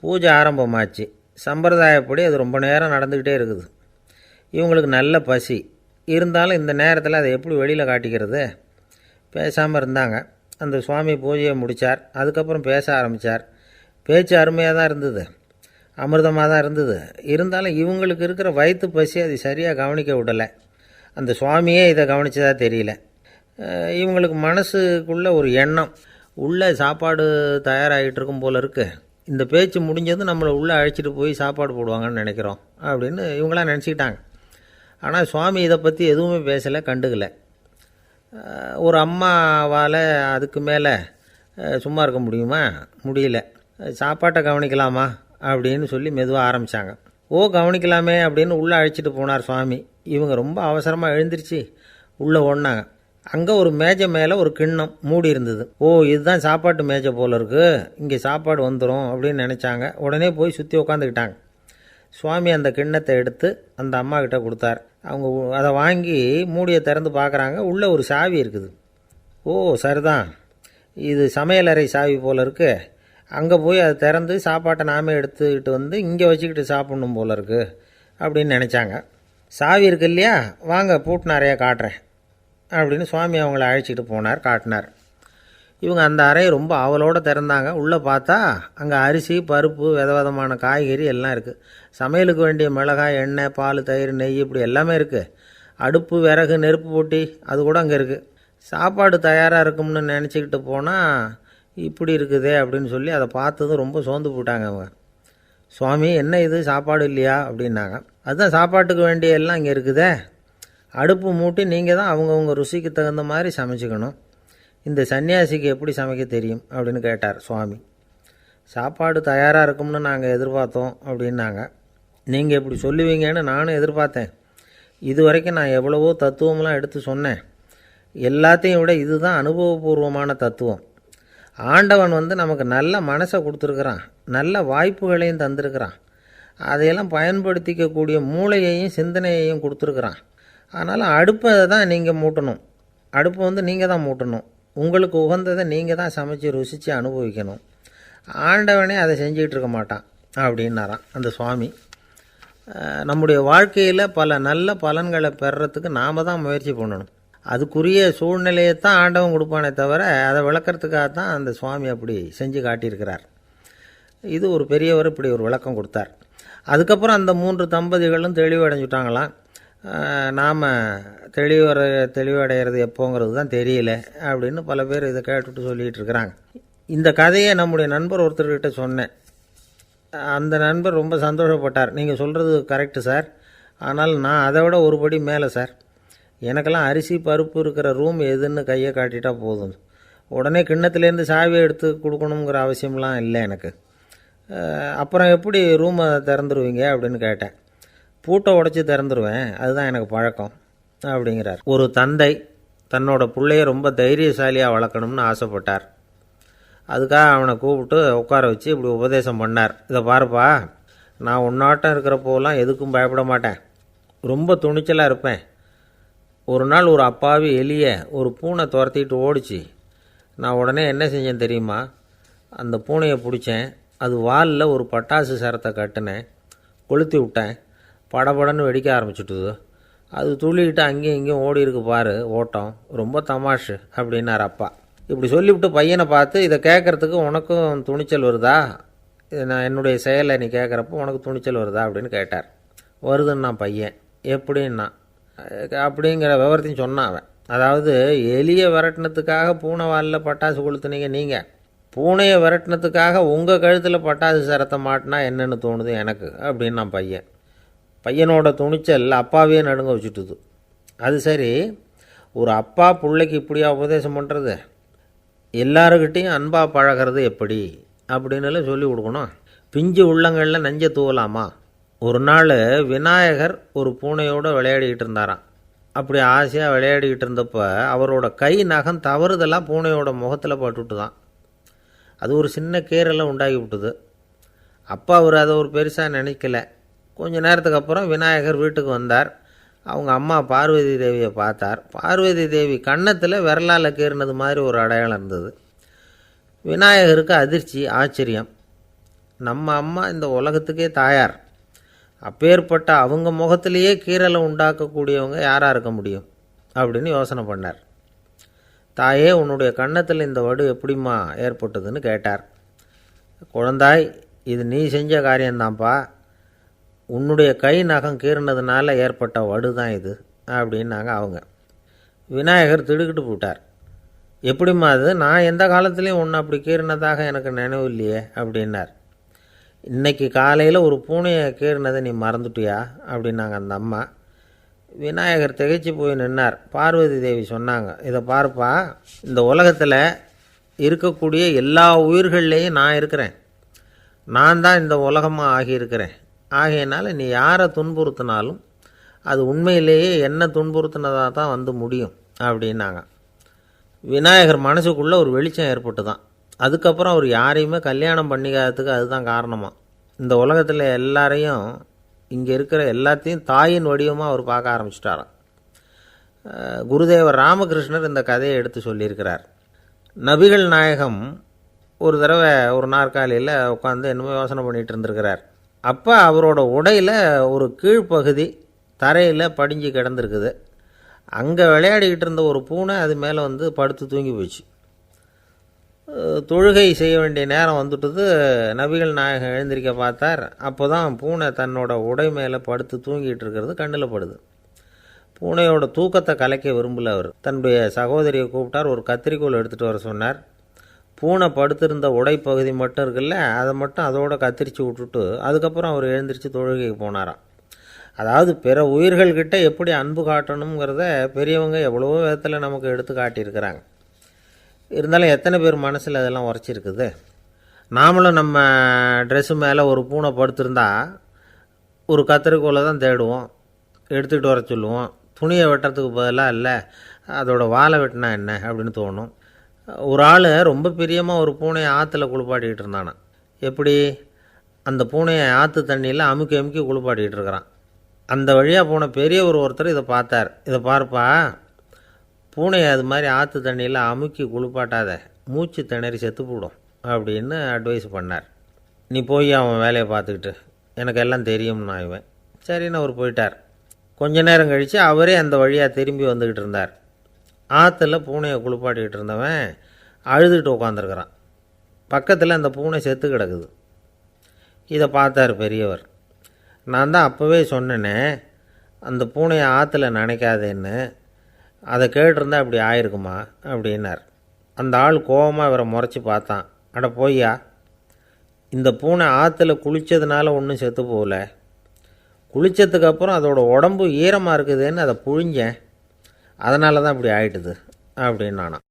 பூஜை ஆரம்பமாச்சு. சம்பிரதாயப்படி அது ரொம்ப நேரம் நடந்துக்கிட்டே இருக்குது. இவங்களுக்கு நல்ல பசி இருந்தாலும் இந்த நேரத்தில் அதை எப்படி வெளியில் காட்டிக்கிறது? பேசாமல் இருந்தாங்க. அந்த சுவாமி பூஜையை முடித்தார். அதுக்கப்புறம் பேச ஆரம்பித்தார். பேச்சு அருமையாக தான் இருந்தது, அமிர்தமாக தான் இருந்தது. இருந்தாலும் இவங்களுக்கு இருக்கிற வயிற்று பசி அது சரியாக கவனிக்க விடலை. அந்த சுவாமியே இதை கவனித்ததாக தெரியல. இவங்களுக்கு மனசுக்குள்ளே ஒரு எண்ணம், உள்ளே சாப்பாடு தயாராகிட்டு இருக்கும் போல் இருக்குது, இந்த பேச்சு முடிஞ்சதும் நம்மளை உள்ளே அழைச்சிட்டு போய் சாப்பாடு போடுவாங்கன்னு நினைக்கிறோம் அப்படின்னு இவங்களாம் நினச்சிக்கிட்டாங்க. ஆனால் சுவாமி இதை பற்றி எதுவுமே பேசலை, கண்டுக்கலை. ஒரு அம்மாவால் அதுக்கு மேலே சும்மா இருக்க முடியுமா? முடியல. சாப்பாட்டை கவனிக்கலாமா அப்படின்னு சொல்லி மெதுவாக ஆரம்பித்தாங்க. கவனிக்கலாமே அப்படின்னு உள்ளே அழைச்சிட்டு போனார் சுவாமி. இவங்க ரொம்ப அவசரமாக எழுந்திரிச்சு உள்ளே ஓடினாங்க. அங்கே ஒரு மேஜை மேலே ஒரு கிண்ணம் மூடி இருந்தது. இதுதான் சாப்பாட்டு மேஜை போல் இருக்குது, இங்கே சாப்பாடு வந்துடும் அப்படின்னு நினச்சாங்க. உடனே போய் சுற்றி உட்காந்துக்கிட்டாங்க. சுவாமி அந்த கிண்ணத்தை எடுத்து அந்த அம்மா கிட்ட கொடுத்தார். அவங்க அதை வாங்கி மூடியை திறந்து பார்க்குறாங்க. உள்ளே ஒரு சாவி இருக்குது. சரிதான், இது சமையலறை சாவி போல் இருக்குது, அங்கே போய் அதை திறந்து சாப்பாட்டை நாமே எடுத்துக்கிட்டு இங்கே வச்சுக்கிட்டு சாப்பிட்ணும் போல் இருக்குது அப்படின்னு நினச்சாங்க. சாவி இருக்கு இல்லையா, வாங்க பூட்டு நிறையா காட்டுறேன் அப்படின்னு சுவாமி அவங்கள அழைச்சிட்டு போனார், காட்டினார். இவங்க அந்த அறையை ரொம்ப ஆவலோடு திறந்தாங்க. உள்ளே பார்த்தா அங்கே அரிசி, பருப்பு, விதவிதமான காய்கறி எல்லாம் இருக்குது. சமையலுக்கு வேண்டிய மிளகாய், எண்ணெய், பால், தயிர், நெய் இப்படி எல்லாமே இருக்குது. அடுப்பு, விறகு, நெருப்பு போட்டி அது கூட அங்கே இருக்குது. சாப்பாடு தயாராக இருக்கும்னு நினச்சிக்கிட்டு போனால் இப்படி இருக்குதே அப்படின்னு சொல்லி அதை பார்த்ததும் ரொம்ப சோர்ந்து போட்டாங்க அவங்க. சுவாமி, என்ன இது சாப்பாடு இல்லையா அப்படின்னாங்க. அதுதான் சாப்பாட்டுக்கு வேண்டிய எல்லாம் இங்கே இருக்குதே, அடுப்பு மூட்டி நீங்கள் தான் அவங்கவுங்க ருசிக்கு தகுந்த மாதிரி சமைச்சிக்கணும், இந்த சன்னியாசிக்கு எப்படி சமைக்க தெரியும் அப்படின்னு கேட்டார் சுவாமி. சாப்பாடு தயாராக இருக்கும்னு நாங்கள் எதிர்பார்த்தோம் அப்படின்னாங்க. நீங்கள் இப்படி சொல்லுவீங்கன்னு நானும் எதிர்பார்த்தேன். இது வரைக்கும் நான் எவ்வளவோ தத்துவம்லாம் எடுத்து சொன்னேன். எல்லாத்தையும் விட இதுதான் அனுபவபூர்வமான தத்துவம். ஆண்டவன் நமக்கு நல்ல மனசை கொடுத்துருக்குறான், நல்ல வாய்ப்புகளையும் தந்திருக்கிறான். அதையெல்லாம் பயன்படுத்திக்கக்கூடிய மூளையையும் சிந்தனையையும் கொடுத்துருக்குறான். அதனால் அடுப்பை தான் நீங்கள் மூட்டணும். அடுப்பை வந்து நீங்கள் தான் மூட்டணும். உங்களுக்கு உகந்ததை நீங்கள் தான் சமைச்சு ருசித்து அனுபவிக்கணும். ஆண்டவனே அதை செஞ்சிகிட்டு இருக்க மாட்டான் அப்படின்னாரான் அந்த சுவாமி. நம்முடைய வாழ்க்கையில் பல நல்ல பலன்களை பெறுறதுக்கு நாம் தான் முயற்சி பண்ணணும். அதுக்குரிய சூழ்நிலையை தான் ஆண்டவன் கொடுப்பானே தவிர அதை விளக்கிறதுக்காக தான் அந்த சுவாமி அப்படி செஞ்சு காட்டியிருக்கிறார். இது ஒரு பெரியவர் இப்படி ஒரு விளக்கம் கொடுத்தார். அதுக்கப்புறம் அந்த 3 தம்பதிகளும் தெளிவடைஞ்சுட்டாங்களாம். நாம் தெளிவடைகிறது எப்போங்கிறது தான் தெரியல அப்படின்னு பல பேர் இதை கேட்டுட்டு சொல்லிகிட்டு இருக்கிறாங்க. இந்த கதையை நம்முடைய நண்பர் ஒருத்தர்கிட்ட சொன்னேன். அந்த நண்பர் ரொம்ப சந்தோஷப்பட்டார். நீங்கள் சொல்கிறது கரெக்டு சார், ஆனால் நான் அதை விட ஒரு படி மேலே சார். எனக்கெல்லாம் அரிசி பருப்பு இருக்கிற ரூம் எதுன்னு கையை காட்டிட்டா போதும். உடனே கிண்ணத்துலேருந்து சாவியை எடுத்து கொடுக்கணுங்கிற அவசியம்லாம் இல்லை எனக்கு. அப்புறம் எப்படி ரூமை திறந்துருவீங்க அப்படின்னு கேட்டேன். பூட்டை உடச்சி திறந்துருவேன், அதுதான் எனக்கு பழக்கம் அப்படிங்கிறார். ஒரு தந்தை தன்னோட பிள்ளைய ரொம்ப தைரியசாலியாக வளர்க்கணும்னு ஆசைப்பட்டார். அதுக்காக அவனை கூப்பிட்டு உட்கார வச்சு இப்படி உபதேசம் பண்ணார். இதை பாருப்பா, நான் உன்னாட்டம் இருக்கிறப்போலாம் எதுக்கும் பயப்பட மாட்டேன், ரொம்ப துணிச்சலாக இருப்பேன். ஒரு நாள் ஒரு அப்பாவி எலிய ஒரு பூனை துரத்திட்டு ஓடிச்சு. நான் உடனே என்ன செஞ்சேன் தெரியுமா? அந்த பூனையை பிடிச்சேன், அது வாலில் ஒரு பட்டாசு சரத்தை கட்டினேன், கொளுத்தி விட்டேன், படபடன்னு வெடிக்க ஆரம்பிச்சுட்டுது. அது துள்ளிக்கிட்டு அங்கேயும் இங்கேயும் ஓடி இருக்கு பாரு ஓட்டம், ரொம்ப தமாஷு அப்படின்னார் அப்பா. இப்படி சொல்லிவிட்டு பையனை பார்த்து, இதை கேட்குறதுக்கு உனக்கும் துணிச்சல் வருதா? நான் என்னுடைய செயலை நீ கேட்குறப்போ உனக்கு துணிச்சல் வருதா அப்படின்னு கேட்டார். வருதுன்னா பையன். எப்படின்னா அப்படிங்கிற விவரத்தையும் சொன்னான் அவன். அதாவது எலியை விரட்டினத்துக்காக பூனை வாலில் பட்டாசு கொளுத்துனீங்க நீங்கள், பூனையை விரட்டினத்துக்காக உங்கள் கழுத்தில் பட்டாசு சரத்தை மாட்டினா என்னென்னு தோணுது எனக்கு அப்படின்னா பையன். பையனோட துணிச்சல் அப்பாவையே நடுங்க வச்சுட்டுது. அது சரி, ஒரு அப்பா பிள்ளைக்கு இப்படியா உபதேசம் பண்ணுறது? எல்லாருக்கிட்டையும் அன்பாக பழகிறது எப்படி அப்படின்னு சொல்லி கொடுக்கணும். பிஞ்சு உள்ளங்களில் நஞ்சை தூவலாமா? ஒரு நாள் விநாயகர் ஒரு பூனையோடு விளையாடிக்கிட்டு இருந்தாராம். அப்படி ஆசையாக விளையாடிக்கிட்டு இருந்தப்போ அவரோட கை நகம் தவறுதெல்லாம் பூனையோட முகத்தில் பட்டுட்டு தான். அது ஒரு சின்ன கீரலை உண்டாகி விட்டுது. அப்பா அவர் அதை ஒரு பெருசாக நினைக்கல. கொஞ்ச நேரத்துக்கு அப்புறம் விநாயகர் வீட்டுக்கு வந்தார். அவங்க அம்மா பார்வதி தேவியை பார்த்தார். பார்வதி தேவி கன்னத்தில் விரலால் கீறினது மாதிரி ஒரு அடையாளம் இருந்தது. விநாயகருக்கு அதிர்ச்சி, ஆச்சரியம். நம்ம அம்மா இந்த உலகத்துக்கே தாயார், அப்பேற்பட்ட அவங்க முகத்திலேயே கீறலை உண்டாக்கக்கூடியவங்க யாராக இருக்க முடியும் அப்படின்னு யோசனை பண்ணார். தாயே, உன்னுடைய கன்னத்தில் இந்த வடு எப்படிம்மா ஏற்பட்டதுன்னு கேட்டார். குழந்தாய், இது நீ செஞ்ச காரியம்தான்ப்பா, உன்னுடைய கை நகம் கீறினதுனால ஏற்பட்ட வடு தான் இது அப்படின்னாங்க அவங்க. விநாயகர் திடுக்கிட்டு போட்டார். எப்படிம்மா அது? நான் எந்த காலத்துலேயும் ஒன்று அப்படி கீறினதாக எனக்கு நினைவு இல்லையே அப்படின்னார். இன்றைக்கி காலையில் ஒரு பூனையை கீறினதை நீ மறந்துட்டியா அப்படின்னாங்க அந்த அம்மா. விநாயகர் திகைச்சு போய் நின்னார். பார்வதி தேவி சொன்னாங்க, இதை பாருப்பா, இந்த உலகத்தில் இருக்கக்கூடிய எல்லா உயிர்கள்லேயும் நான் இருக்கிறேன். நான் தான் இந்த உலகமாக ஆகியிருக்கிறேன். ஆகையினால நீ யாரை துன்புறுத்தினாலும் அது உண்மையிலேயே என்ன துன்புறுத்தினதாக தான் வந்து முடியும் அப்படின்னாங்க. விநாயகர் மனசுக்குள்ளே ஒரு வெளிச்சம் ஏற்பட்டு தான். அதுக்கப்புறம் அவர் யாரையுமே கல்யாணம் பண்ணிக்காததுக்கு அதுதான் காரணமாக. இந்த உலகத்தில் எல்லாரையும், இங்கே இருக்கிற எல்லாத்தையும் தாயின் வடிவமாக அவர் பார்க்க ஆரம்பிச்சிட்டாராம். குருதேவர் ராமகிருஷ்ணர் இந்த கதையை எடுத்து சொல்லியிருக்கிறார். நபிகள் நாயகம் ஒரு தடவை ஒரு நாற்காலியில் உட்காந்து என்னமோ யோசனை பண்ணிகிட்டு இருந்திருக்கிறார். அப்போ அவரோட உடையில் ஒரு கீழ்ப்பகுதி தரையில் படிஞ்சு கிடந்திருக்குது. அங்கே விளையாடிக்கிட்டு இருந்த ஒரு பூனை அது மேலே வந்து படுத்து தூங்கி போச்சு. தொழுகை செய்ய வேண்டிய நேரம் வந்துட்டது. நபிகள் நாயகம் எழுந்திருக்க பார்த்தார். அப்போ தான் பூனை தன்னோட உடை மேலே படுத்து தூங்கிட்டு இருக்கிறது கண்ணில் படுது. பூனையோட தூக்கத்தை கலைக்க விரும்பல அவர். தன்னுடைய சகோதரியை கூப்பிட்டார். ஒரு கத்திரிக்கோள் எடுத்துகிட்டு வர சொன்னார். பூனை படுத்திருந்த உடைப்பகுதி மட்டும் இருக்குல்ல, அதை மட்டும் அதோட கத்திரிச்சு விட்டுட்டு அதுக்கப்புறம் அவர் எழுந்திரிச்சு தொழுகைக்கு போனாராம். அதாவது பிற உயிர்கள்கிட்ட எப்படி அன்பு காட்டணுங்கிறத பெரியவங்க எவ்வளவோ விதத்தில் நமக்கு எடுத்து காட்டியிருக்கிறாங்க. இருந்தாலும் எத்தனை பேர் மனசில் அதெல்லாம் உரைச்சிருக்குது? நாமளும் நம்ம ட்ரெஸ்ஸு மேலே ஒரு பூனை படுத்திருந்தா ஒரு கத்திரிக்கோலை தான் தேடுவோம், எடுத்துக்கிட்டு வர சொல்லுவோம். துணியை வெட்டுறதுக்கு பதிலாக இல்லை அதோட வாழை வெட்டினா என்ன அப்படின்னு தோணும். ஒரு ஆள் ரொம்ப பிரியமாக ஒரு பூனையை ஆற்றுல குளிப்பாட்டிக்கிட்டு இருந்தானா. எப்படி? அந்த பூனையை ஆற்று தண்ணியில் அமுக்கி அமுக்கி குளிப்பாட்டிகிட்டு இருக்கிறான். அந்த வழியாக போன பெரியவர் ஒருத்தர் இதை பார்த்தார். இதை பார்ப்பா, பூனையை அது மாதிரி ஆற்று தண்ணியில் அமுக்கி குளிப்பாட்டாத, மூச்சு திணறி செத்து போடும் அப்படின்னு அட்வைஸ் பண்ணார். நீ போய் அவன் வேலையை பார்த்துக்கிட்டு, எனக்கு எல்லாம் தெரியும்னா இவன் சரின்னு அவர் போயிட்டார். கொஞ்ச நேரம் கழித்து அவரே அந்த வழியாக திரும்பி வந்துக்கிட்டு இருந்தார். ஆற்றுல பூனையை குளிப்பாட்டிக்கிட்டு இருந்தவன் அழுதுகிட்டு உட்காந்துருக்கிறான். பக்கத்தில் அந்த பூனை செத்து கிடக்குது. இதை பார்த்தார் பெரியவர். நான் தான் அப்போவே சொன்னேனே அந்த பூனையை ஆற்றுல நினைக்காதேன்னு, அதை கேட்டிருந்தா அப்படி ஆயிருக்குமா அப்படின்னார். அந்த ஆள் கோபமாக இவரை முறைச்சி பார்த்தான். அட போய்யா, இந்த பூனை ஆற்றுல குளித்ததுனால ஒன்றும் செத்து போகல, குளித்ததுக்கப்புறம் அதோட உடம்பு ஈரமாக இருக்குதுன்னு அதை புழிஞ்சேன், அதனால தான் இப்படி ஆயிட்டுது அப்படின்னு நானாம்.